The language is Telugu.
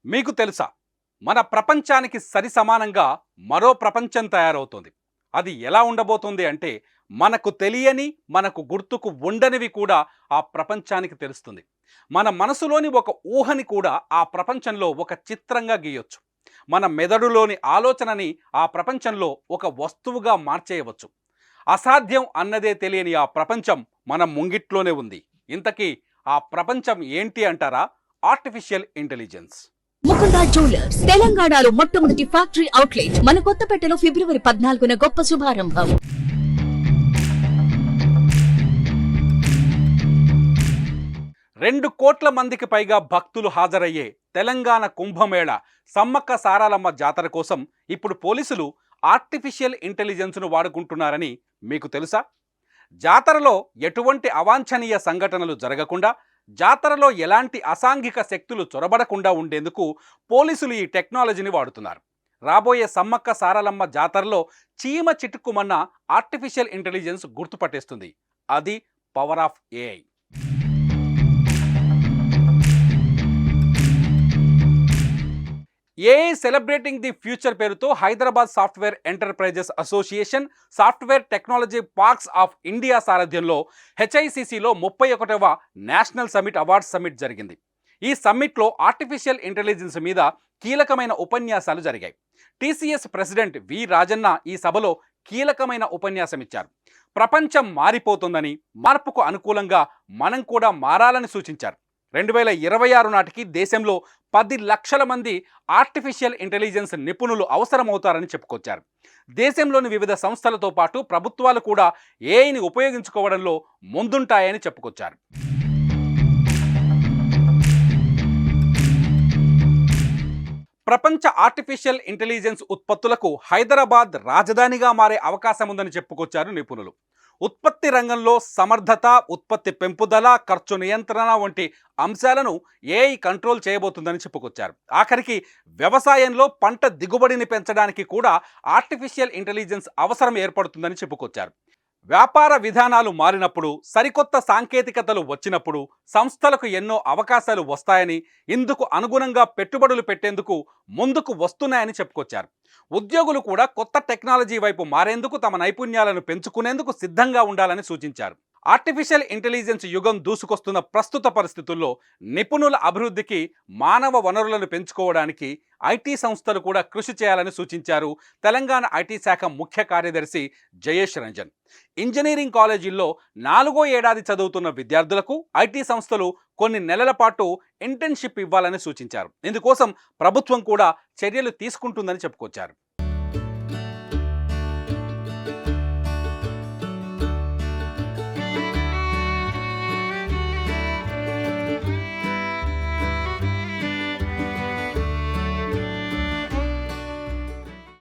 మీకు తెలుసా, మన ప్రపంచానికి సరి సమానంగా మరో ప్రపంచం తయారవుతుంది. అది ఎలా ఉండబోతుంది అంటే, మనకు తెలియని, మనకు గుర్తుకు ఉండనివి కూడా ఆ ప్రపంచానికి తెలుస్తుంది. మన మనసులోని ఒక ఊహని కూడా ఆ ప్రపంచంలో ఒక చిత్రంగా గీయొచ్చు. మన మెదడులోని ఆలోచనని ఆ ప్రపంచంలో ఒక వస్తువుగా మార్చేయవచ్చు. అసాధ్యం అన్నదే తెలియని ఆ ప్రపంచం మన ముంగిట్లోనే ఉంది. ఇంతకీ ఆ ప్రపంచం ఏంటి అంటారా? Artificial intelligence. ముకుందా జ్యువెలర్స్ తెలంగాణలో మొట్టమొదటి ఫ్యాక్టరీ అవుట్లెట్ మన కొత్తపేటలో ఫిబ్రవరి 14న గొప్ప శుభారంభం. 2 కోట్ల మందికి పైగా భక్తులు హాజరయ్యే తెలంగాణ కుంభమేళ సమ్మక్క సారాలమ్మ జాతర కోసం ఇప్పుడు పోలీసులు ఆర్టిఫిషియల్ ఇంటెలిజెన్స్ను వాడుకుంటున్నారని మీకు తెలుసా? జాతరలో ఎటువంటి అవాంఛనీయ సంఘటనలు జరగకుండా, జాతరలో ఎలాంటి అసాంఘిక శక్తులు చొరబడకుండా ఉండేందుకు పోలీసులు ఈ టెక్నాలజీని వాడుతున్నారు. రాబోయే సమ్మక్క సారలమ్మ జాతరలో చీమ చిటుక్కుమన్న ఆర్టిఫిషియల్ ఇంటెలిజెన్స్ గుర్తుపట్టేస్తుంది. అది power of AI. AI celebrating the future పేరుతో Hyderabad software enterprises association, software technology parks of India సారథ్యంలో హెచ్ఐసిసిలో 31వ నేషనల్ సమిట్ అవార్డ్స్ సమిట్ జరిగింది. ఈ సమ్మిట్లో ఆర్టిఫిషియల్ ఇంటెలిజెన్స్ మీద కీలకమైన ఉపన్యాసాలు జరిగాయి. టీసీఎస్ ప్రెసిడెంట్ వి రాజన్న ఈ సభలో కీలకమైన ఉపన్యాసం ఇచ్చారు. ప్రపంచం మారిపోతుందని, మార్పుకు అనుకూలంగా మనం కూడా మారాలని సూచించారు. 2026 నాటికి దేశంలో 10 లక్షల మంది ఆర్టిఫిషియల్ ఇంటెలిజెన్స్ నిపుణులు అవసరమవుతారని చెప్పుకొచ్చారు. దేశంలోని వివిధ సంస్థలతో పాటు ప్రభుత్వాలు కూడా ఏఐని ఉపయోగించుకోవడంలో ముందుంటాయని చెప్పుకొచ్చారు. ప్రపంచ ఆర్టిఫిషియల్ ఇంటెలిజెన్స్ ఉత్పత్తులకు హైదరాబాద్ రాజధానిగా మారే అవకాశం ఉందని చెప్పుకొచ్చారు నిపుణులు. ఉత్పత్తి రంగంలో సమర్థత, ఉత్పత్తి పెంపుదల, ఖర్చు నియంత్రణ వంటి అంశాలను ఏఐ కంట్రోల్ చేయబోతుందని చెప్పుకొచ్చారు. ఆఖరికి వ్యవసాయంలో పంట దిగుబడిని పెంచడానికి కూడా ఆర్టిఫిషియల్ ఇంటెలిజెన్స్ అవసరం ఏర్పడుతుందని చెప్పుకొచ్చారు. వ్యాపార విధానాలు మారినప్పుడు, సరికొత్త సాంకేతికతలు వచ్చినప్పుడు సంస్థలకు ఎన్నో అవకాశాలు వస్తాయని, ఇందుకు అనుగుణంగా పెట్టుబడులు పెట్టేందుకు ముందుకు వస్తున్నాయని చెప్పుకొచ్చారు. ఉద్యోగులు కూడా కొత్త టెక్నాలజీ వైపు మారేందుకు తమ నైపుణ్యాలను పెంచుకునేందుకు సిద్ధంగా ఉండాలని సూచించారు. ఆర్టిఫిషియల్ ఇంటెలిజెన్స్ యుగం దూసుకొస్తున్న ప్రస్తుత పరిస్థితుల్లో నిపుణుల అభివృద్ధికి, మానవ వనరులను పెంచుకోవడానికి ఐటీ సంస్థలు కూడా కృషి చేయాలని సూచించారు తెలంగాణ ఐటీ శాఖ ముఖ్య కార్యదర్శి జయేష్ రంజన్. ఇంజనీరింగ్ కాలేజీల్లో 4వ ఏడాది చదువుతున్న విద్యార్థులకు ఐటీ సంస్థలు కొన్ని నెలల పాటు ఇంటర్న్షిప్ ఇవ్వాలని సూచించారు. ఇందుకోసం ప్రభుత్వం కూడా చర్యలు తీసుకుంటుందని చెప్పుకొచ్చారు.